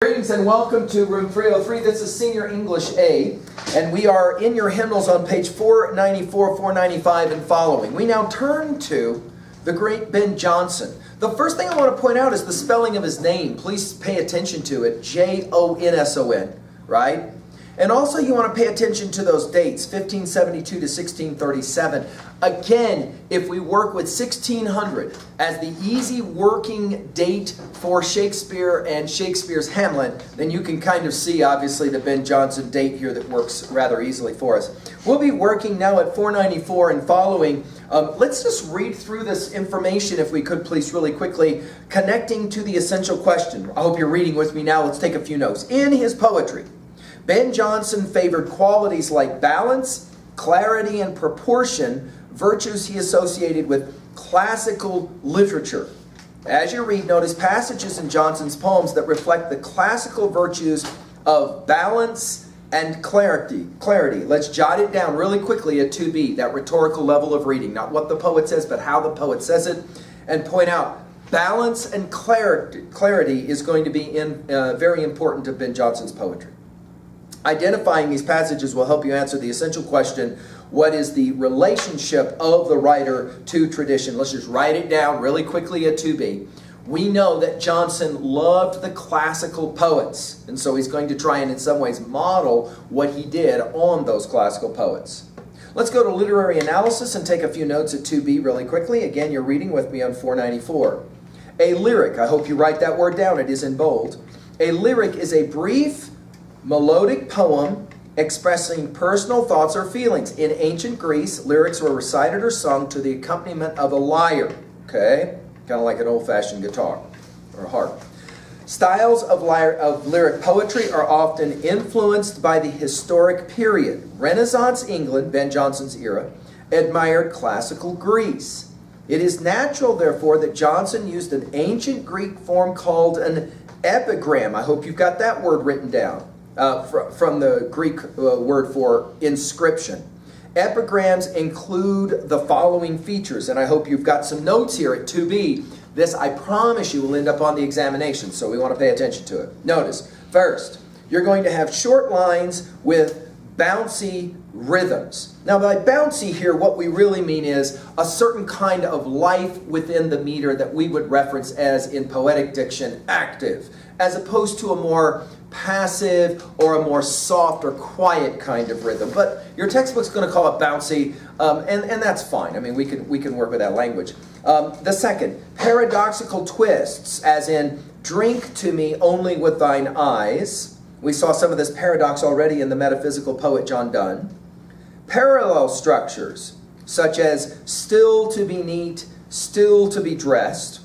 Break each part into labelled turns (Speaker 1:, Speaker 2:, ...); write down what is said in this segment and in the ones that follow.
Speaker 1: Greetings and welcome to room 303. This is Senior English A, and we are in your hymnals on page 494, 495 and following. We now turn to the great Ben Jonson. The first thing I want to point out is the spelling of his name. Please pay attention to it. Jonson, right? And also you want to pay attention to those dates, 1572 to 1637. Again, if we work with 1600 as the easy working date for Shakespeare and Shakespeare's Hamlet, then you can kind of see, obviously, the Ben Jonson date here that works rather easily for us. We'll be working now at 494 and following. Let's just read through this information, if we could, please, really quickly, connecting to the essential question. I hope you're reading with me now. Let's take a few notes. In his poetry, Ben Jonson favored qualities like balance, clarity, and proportion, virtues he associated with classical literature. As you read, notice passages in Jonson's poems that reflect the classical virtues of balance and clarity. Let's jot it down really quickly at 2B, that rhetorical level of reading. Not what the poet says, but how the poet says it. And point out, balance and clarity is going to be very important to Ben Jonson's poetry. Identifying these passages will help you answer the essential question, what is the relationship of the writer to tradition? Let's just write it down really quickly at 2B. We know that Jonson loved the classical poets, and so he's going to try and in some ways model what he did on those classical poets. Let's go to literary analysis and take a few notes at 2B really quickly. Again, you're reading with me on 494. A lyric, I hope you write that word down, it is in bold. A lyric is a brief, melodic poem expressing personal thoughts or feelings. In ancient Greece, lyrics were recited or sung to the accompaniment of a lyre. Okay? Kind of like an old-fashioned guitar or harp. Styles of lyric poetry are often influenced by the historic period. Renaissance England, Ben Jonson's era, admired classical Greece. It is natural, therefore, that Jonson used an ancient Greek form called an epigram. I hope you've got that word written down. From the Greek word for inscription. Epigrams include the following features, and I hope you've got some notes here at 2B. This, I promise you, will end up on the examination, so we want to pay attention to it. Notice, first, you're going to have short lines with bouncy rhythms. Now, by bouncy here, what we really mean is a certain kind of life within the meter that we would reference as, in poetic diction, active, as opposed to a more passive or a more soft or quiet kind of rhythm. But your textbook's going to call it bouncy, and that's fine. I mean, we can work with that language. The second, paradoxical twists, as in, drink to me only with thine eyes. We saw some of this paradox already in the metaphysical poet John Donne. Parallel structures, such as still to be neat, still to be dressed.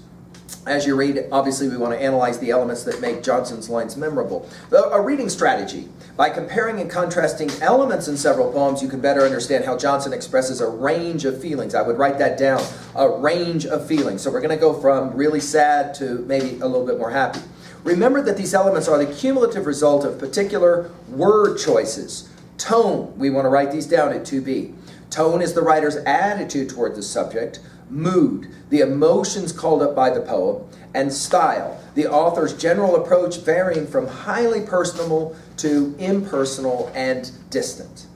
Speaker 1: As you read, obviously we want to analyze the elements that make Jonson's lines memorable. A reading strategy. By comparing and contrasting elements in several poems, you can better understand how Jonson expresses a range of feelings. I would write that down, a range of feelings. So we're going to go from really sad to maybe a little bit more happy. Remember that these elements are the cumulative result of particular word choices. Tone, we want to write these down at 2B. Tone is the writer's attitude toward the subject. Mood, the emotions called up by the poem. And style, the author's general approach varying from highly personal to impersonal and distant.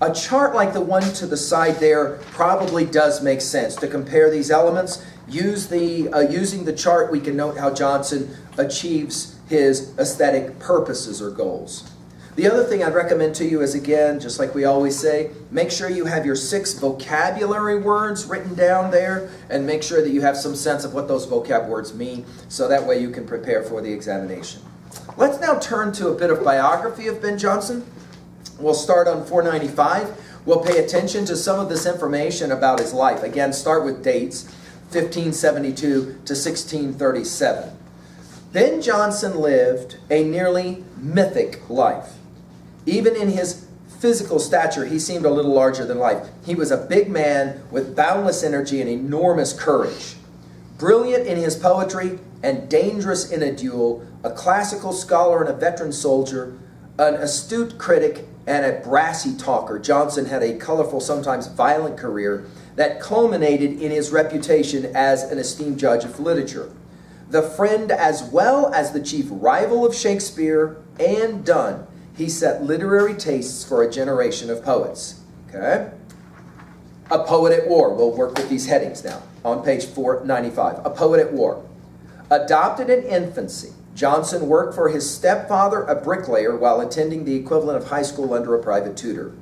Speaker 1: A chart like the one to the side there probably does make sense. To compare these elements, using the chart, we can note how Jonson achieves his aesthetic purposes or goals. The other thing I'd recommend to you is, again, just like we always say, make sure you have your 6 vocabulary words written down there, and make sure that you have some sense of what those vocab words mean, so that way you can prepare for the examination. Let's now turn to a bit of biography of Ben Jonson. We'll start on 495. We'll pay attention to some of this information about his life. Again, start with dates, 1572 to 1637. Ben Jonson lived a nearly mythic life. Even in his physical stature, he seemed a little larger than life. He was a big man with boundless energy and enormous courage. Brilliant in his poetry and dangerous in a duel, a classical scholar and a veteran soldier, an astute critic and a brassy talker, Jonson had a colorful, sometimes violent career that culminated in his reputation as an esteemed judge of literature. the friend as well as the chief rival of Shakespeare and Donne, he set literary tastes for a generation of poets. Okay? A poet at war. We'll work with these headings now. On page 495. A poet at war. Adopted in infancy, Jonson worked for his stepfather, a bricklayer, while attending the equivalent of high school under a private tutor.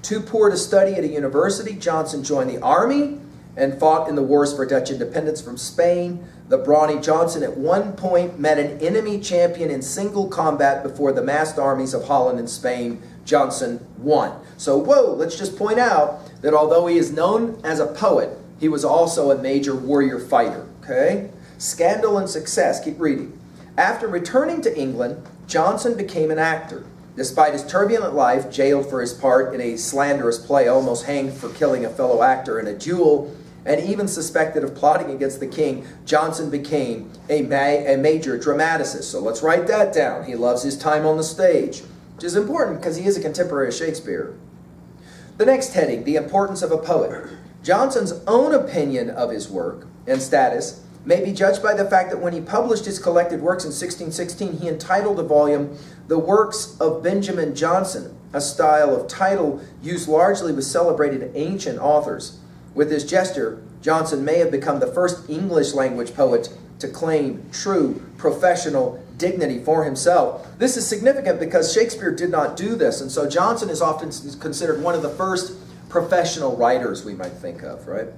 Speaker 1: Too poor to study at a university, Jonson joined the army and fought in the wars for Dutch independence from Spain. The brawny Jonson at one point met an enemy champion in single combat before the massed armies of Holland and Spain. Jonson won. So, let's just point out that although he is known as a poet, he was also a major warrior fighter. Okay? Scandal and success. Keep reading. After returning to England, Jonson became an actor. Despite his turbulent life, jailed for his part in a slanderous play, almost hanged for killing a fellow actor in a duel, and even suspected of plotting against the king, Jonson became a major dramaticist. So let's write that down. He loves his time on the stage, which is important because he is a contemporary of Shakespeare. The next heading, the importance of a poet. Jonson's own opinion of his work and status may be judged by the fact that when he published his collected works in 1616, he entitled the volume The Works of Benjamin Jonson, a style of title used largely with celebrated ancient authors. With this gesture, Jonson may have become the first English language poet to claim true professional dignity for himself. This is significant because Shakespeare did not do this, and so Jonson is often considered one of the first professional writers we might think of, right?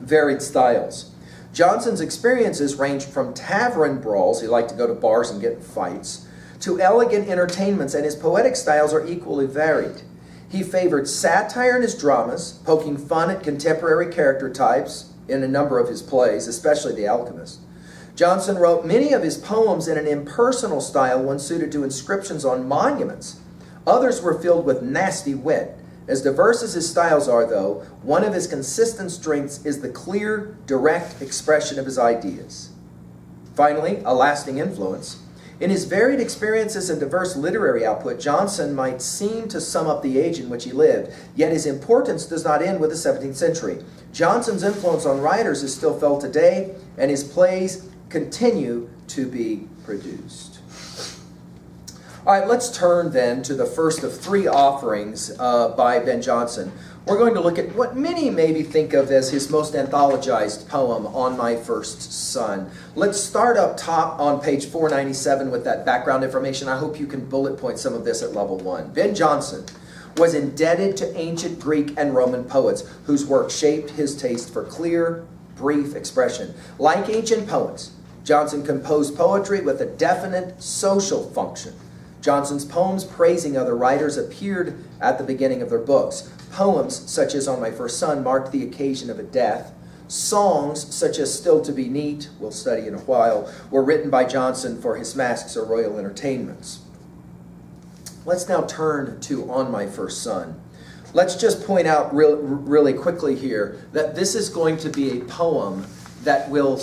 Speaker 1: Varied styles. Jonson's experiences ranged from tavern brawls, he liked to go to bars and get in fights, to elegant entertainments, and his poetic styles are equally varied. He favored satire in his dramas, poking fun at contemporary character types in a number of his plays, especially The Alchemist. Jonson wrote many of his poems in an impersonal style, one suited to inscriptions on monuments. Others were filled with nasty wit. As diverse as his styles are, though, one of his consistent strengths is the clear, direct expression of his ideas. Finally, a lasting influence. In his varied experiences and diverse literary output, Jonson might seem to sum up the age in which he lived, yet his importance does not end with the 17th century. Jonson's influence on writers is still felt today, and his plays continue to be produced. All right, let's turn then to the first of three offerings by Ben Jonson. We're going to look at what many maybe think of as his most anthologized poem, On My First Son. Let's start up top on page 497 with that background information. I hope you can bullet point some of this at level 1. Ben Jonson was indebted to ancient Greek and Roman poets whose work shaped his taste for clear, brief expression. Like ancient poets, Jonson composed poetry with a definite social function. Jonson's poems praising other writers appeared at the beginning of their books. Poems such as On My First Son marked the occasion of a death. Songs such as Still to Be Neat, we'll study in a while, were written by Jonson for his masques or royal entertainments. Let's now turn to On My First Son. Let's just point out really quickly here that this is going to be a poem that will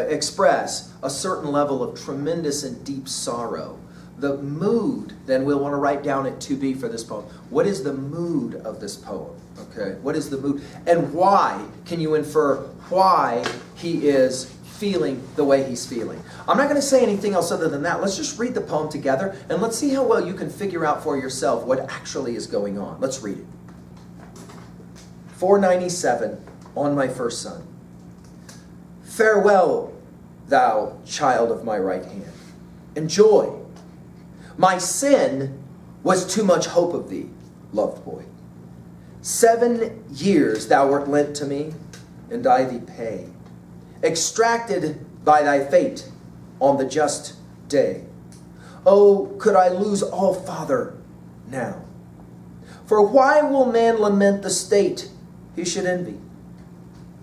Speaker 1: express a certain level of tremendous and deep sorrow. The mood, then we'll want to write down at 2b for this poem. What is the mood of this poem? Okay, what is the mood? And why can you infer why he is feeling the way he's feeling? I'm not going to say anything else other than that. Let's just read the poem together and let's see how well you can figure out for yourself what actually is going on. Let's read it. 497, On My First Son. Farewell, thou child of my right hand. Enjoy. My sin was too much hope of thee, loved boy. 7 years thou wert lent to me, and I thee pay. Extracted by thy fate on the just day. Oh, could I lose all father now? For why will man lament the state he should envy?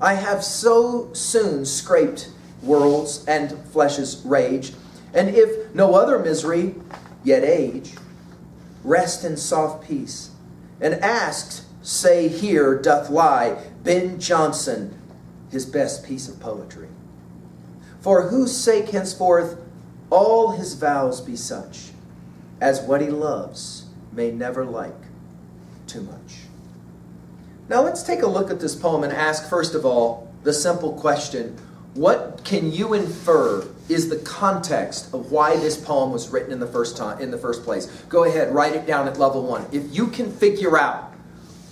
Speaker 1: I have so soon scraped worlds and flesh's rage, and if no other misery, yet age, rest in soft peace, and asked, say here doth lie Ben Jonson, his best piece of poetry. For whose sake henceforth all his vows be such, as what he loves may never like too much. Now let's take a look at this poem and ask, first of all, the simple question, what can you infer is the context of why this poem was written in the first place? Go ahead, write it down at level 1. If you can figure out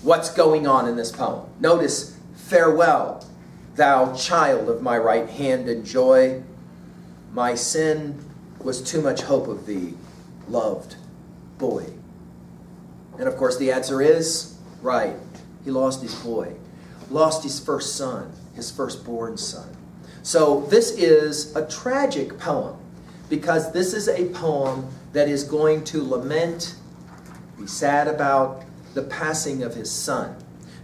Speaker 1: what's going on in this poem. Notice, farewell, thou child of my right hand and joy. My sin was too much hope of thee, loved boy. And of course the answer is, right, he lost his boy. Lost his first son, his firstborn son. So this is a tragic poem because this is a poem that is going to lament, be sad about the passing of his son.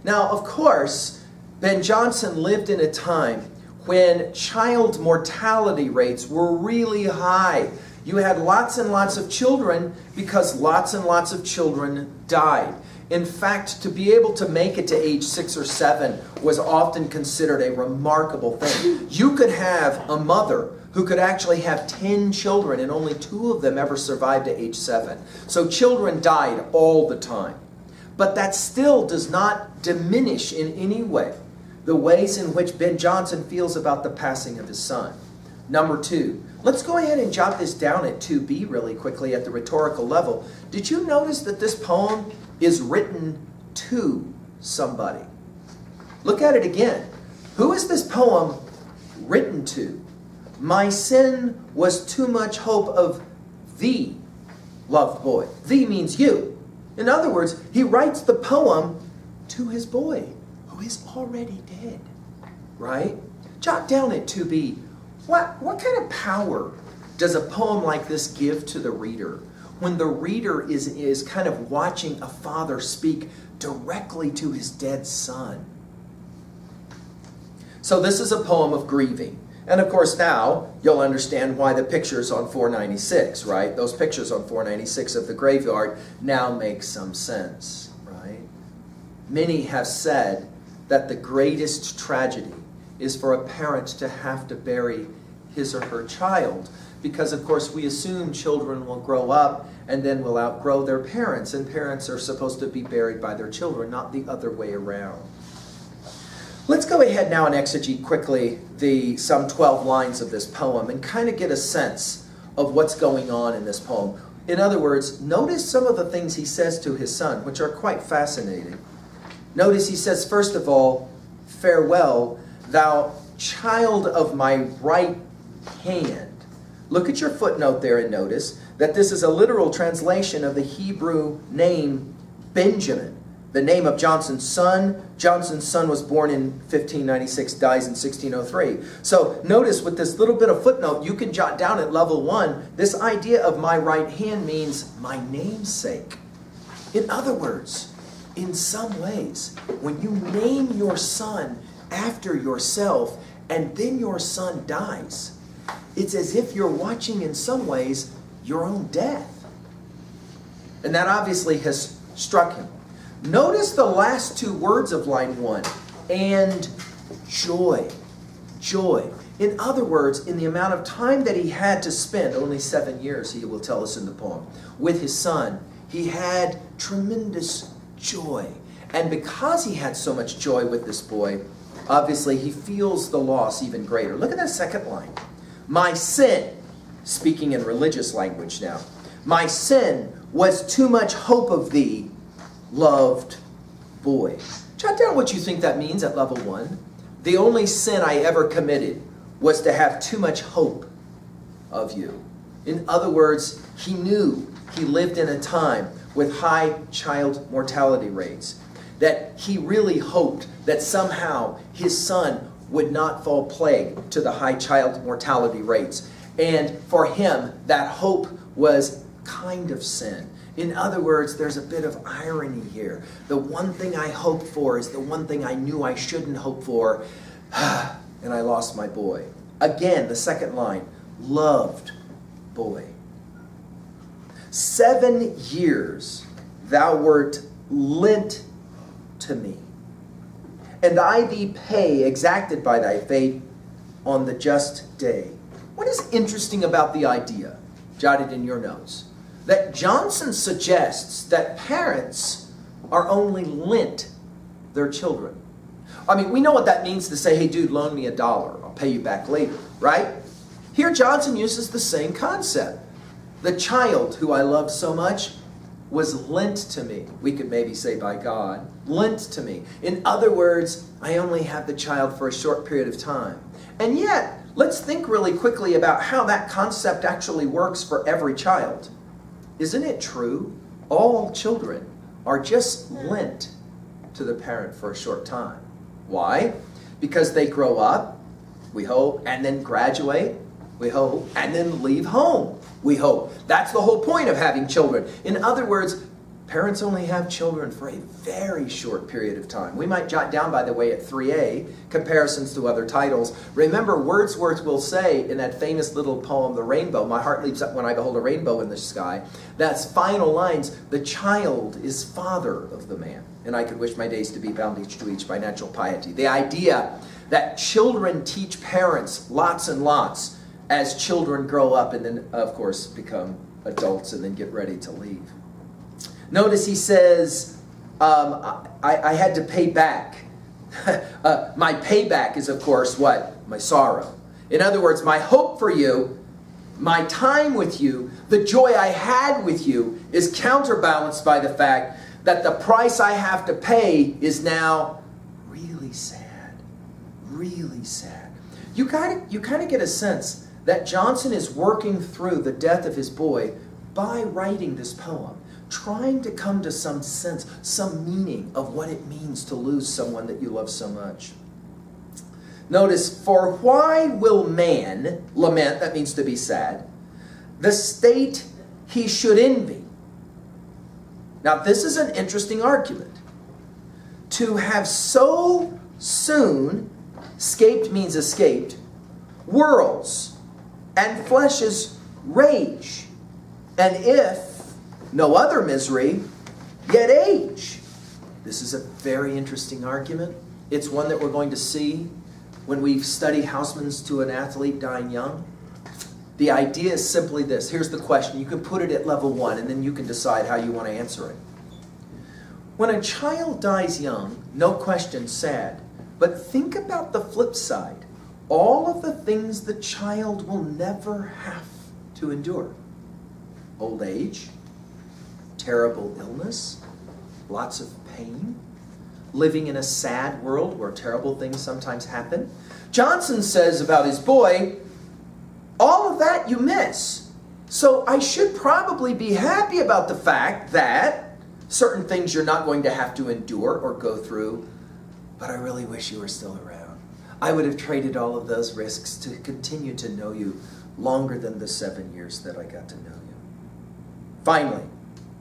Speaker 1: Now, of course, Ben Jonson lived in a time when child mortality rates were really high. You had lots and lots of children because lots and lots of children died. In fact, to be able to make it to age 6 or 7 was often considered a remarkable thing. You could have a mother who could actually have 10 children and only 2 of them ever survived to age 7. So children died all the time. But that still does not diminish in any way the ways in which Ben Jonson feels about the passing of his son. Number 2. Let's go ahead and jot this down at 2b really quickly at the rhetorical level. Did you notice that this poem is written to somebody? Look at it again. Who is this poem written to? My sin was too much hope of thee, loved boy. Thee means you. In other words, he writes the poem to his boy, who is already dead. Right? Jot down at 2b. What kind of power does a poem like this give to the reader when the reader is kind of watching a father speak directly to his dead son? So this is a poem of grieving. And of course now you'll understand why the pictures on 496, right? Those pictures on 496 of the graveyard now make some sense, right? Many have said that the greatest tragedy is for a parent to have to bury his or her child because, of course, we assume children will grow up and then will outgrow their parents, and parents are supposed to be buried by their children, not the other way around. Let's go ahead now and exegete quickly some 12 lines of this poem and kind of get a sense of what's going on in this poem. In other words, notice some of the things he says to his son, which are quite fascinating. Notice he says, first of all, farewell, thou child of my right hand. Look at your footnote there and notice that this is a literal translation of the Hebrew name Benjamin, the name of Jonson's son. Jonson's son was born in 1596, dies in 1603. So notice with this little bit of footnote, you can jot down at level 1, this idea of my right hand means my namesake. In other words, in some ways, when you name your son after yourself and then your son dies, it's as if you're watching in some ways your own death. And that obviously has struck him. Notice the last 2 words of line 1, and joy. Joy. In other words, in the amount of time that he had to spend, only 7 years, he will tell us in the poem, with his son, he had tremendous joy. And because he had so much joy with this boy, obviously he feels the loss even greater. Look at that second line. My sin, speaking in religious language now, my sin was too much hope of thee, loved boy. Jot down what you think that means at level 1. The only sin I ever committed was to have too much hope of you. In other words, he knew he lived in a time with high child mortality rates, that he really hoped that somehow his son would not fall plague to the high child mortality rates. And for him, that hope was kind of sin. In other words, there's a bit of irony here. The one thing I hoped for is the one thing I knew I shouldn't hope for, and I lost my boy. Again, the second line, loved boy. 7 years thou wert lent to me, and I thee pay exacted by thy fate on the just day. What is interesting about the idea, jotted in your notes, that Jonson suggests that parents are only lent their children. I mean, we know what that means to say, hey dude, loan me $1, I'll pay you back later. right? Here Jonson uses the same concept. The child who I love so much was lent to me. We could maybe say by God. Lent to me. In other words, I only have the child for a short period of time. And yet, let's think really quickly about how that concept actually works for every child. Isn't it true? All children are just lent to the parent for a short time. Why? Because they grow up, we hope, and then graduate, we hope, and then leave home, we hope. That's the whole point of having children. In other words, parents only have children for a very short period of time. We might jot down, by the way, at 3a, comparisons to other titles. Remember, Wordsworth will say in that famous little poem, The Rainbow, my heart leaps up when I behold a rainbow in the sky. That's final lines, the child is father of the man. And I could wish my days to be bound each to each by natural piety. The idea that children teach parents lots and lots as children grow up and then, of course, become adults and then get ready to leave. Notice he says, I had to pay back. My payback is, of course, what? My sorrow. In other words, my hope for you, my time with you, the joy I had with you is counterbalanced by the fact that the price I have to pay is now really sad. Really sad. You kind of get a sense that Jonson is working through the death of his boy by writing this poem, trying to come to some sense, some meaning of what it means to lose someone that you love so much. Notice, for why will man lament, that means to be sad, the state he should envy? Now, this is an interesting argument. To have so soon, scaped means escaped, worlds and flesh's rage, and if no other misery, yet age. This is a very interesting argument. It's one that we're going to see when we study Houseman's To an Athlete Dying Young. The idea is simply this. Here's the question. You can put it at level 1, and then you can decide how you want to answer it. When a child dies young, no question, sad. But think about the flip side. All of the things the child will never have to endure. Old age, terrible illness, lots of pain, living in a sad world where terrible things sometimes happen. Jonson says about his boy, all of that you miss. So I should probably be happy about the fact that certain things you're not going to have to endure or go through, but I really wish you were still around. I would have traded all of those risks to continue to know you longer than the 7 years that I got to know you. Finally,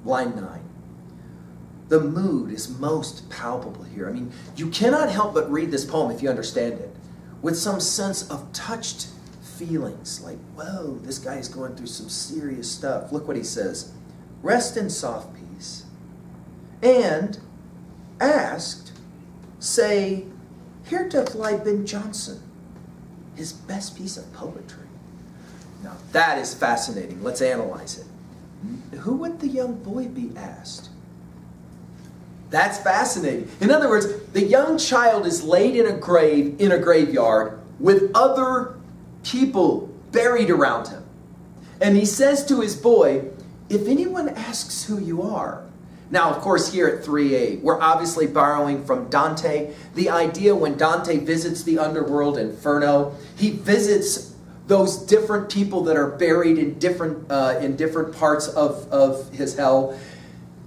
Speaker 1: line 9. The mood is most palpable here. I mean, you cannot help but read this poem, if you understand it, with some sense of touched feelings. Like, whoa, this guy is going through some serious stuff. Look what he says. Rest in soft peace. And asked, say, here doth lie Ben Jonson, his best piece of poetry. Now, that is fascinating. Let's analyze it. Who would the young boy be asked? That's fascinating. In other words, the young child is laid in a grave, in a graveyard, with other people buried around him. And he says to his boy, if anyone asks who you are. Now, of course, here at 3a, we're obviously borrowing from Dante. The idea when Dante visits the underworld, Inferno, he visits those different people that are buried in different parts of his hell.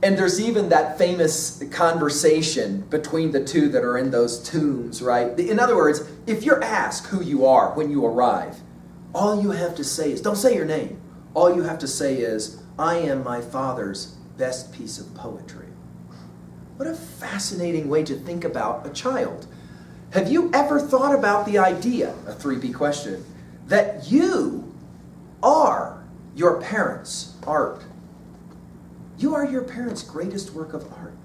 Speaker 1: And there's even that famous conversation between the two that are in those tombs, right? In other words, if you're asked who you are when you arrive, all you have to say is, don't say your name. All you have to say is, I am my father's best piece of poetry. What a fascinating way to think about a child. Have you ever thought about the idea, a 3B question, that you are your parents' art? You are your parents' greatest work of art.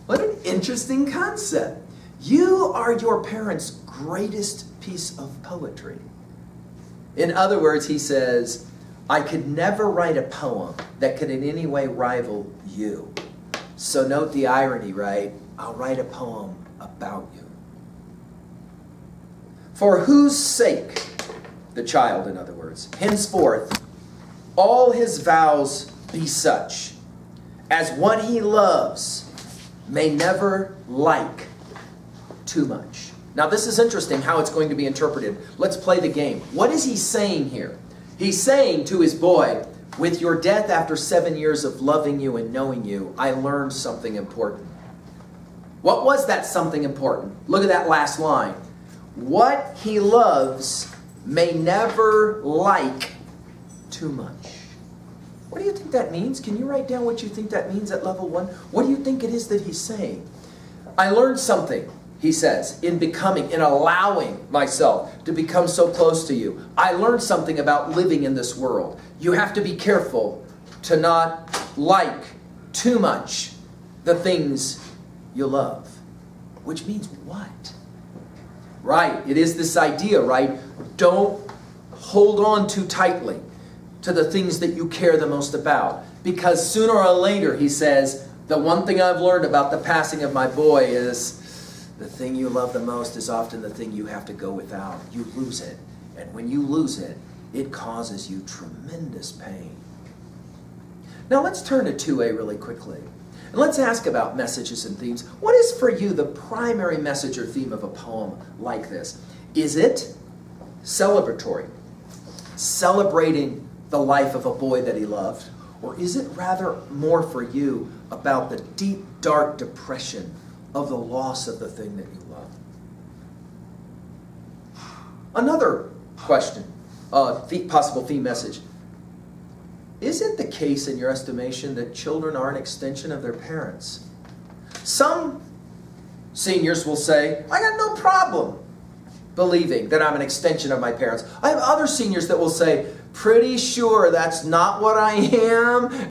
Speaker 1: What an interesting concept. You are your parents' greatest piece of poetry. In other words, he says, I could never write a poem that could in any way rival you. So note the irony, right? I'll write a poem about you. For whose sake the child in other words, henceforth all his vows be such, as what he loves may never like too much. Now this is interesting how it's going to be interpreted. Let's play the game. What is he saying here? He's saying to his boy, with your death after 7 years of loving you and knowing you, I learned something important. What was that something important? Look at that last line. What he loves may never like too much. What do you think that means? Can you write down what you think that means at level 1? What do you think it is that he's saying? I learned something, he says, in becoming, in allowing myself to become so close to you. I learned something about living in this world. You have to be careful to not like too much the things you love. Which means what? Right, it is this idea, right? Don't hold on too tightly to the things that you care the most about. Because sooner or later, he says, the one thing I've learned about the passing of my boy is the thing you love the most is often the thing you have to go without. You lose it. And when you lose it, it causes you tremendous pain. Now let's turn to 2a really quickly. And let's ask about messages and themes. What is for you the primary message or theme of a poem like this? Is it celebratory, celebrating the life of a boy that he loved? Or is it rather more for you about the deep, dark depression of the loss of the thing that you love? Another question, possible theme message. Is it the case in your estimation that children are an extension of their parents? Some seniors will say, I got no problem believing that I'm an extension of my parents. I have other seniors that will say, pretty sure that's not what I am,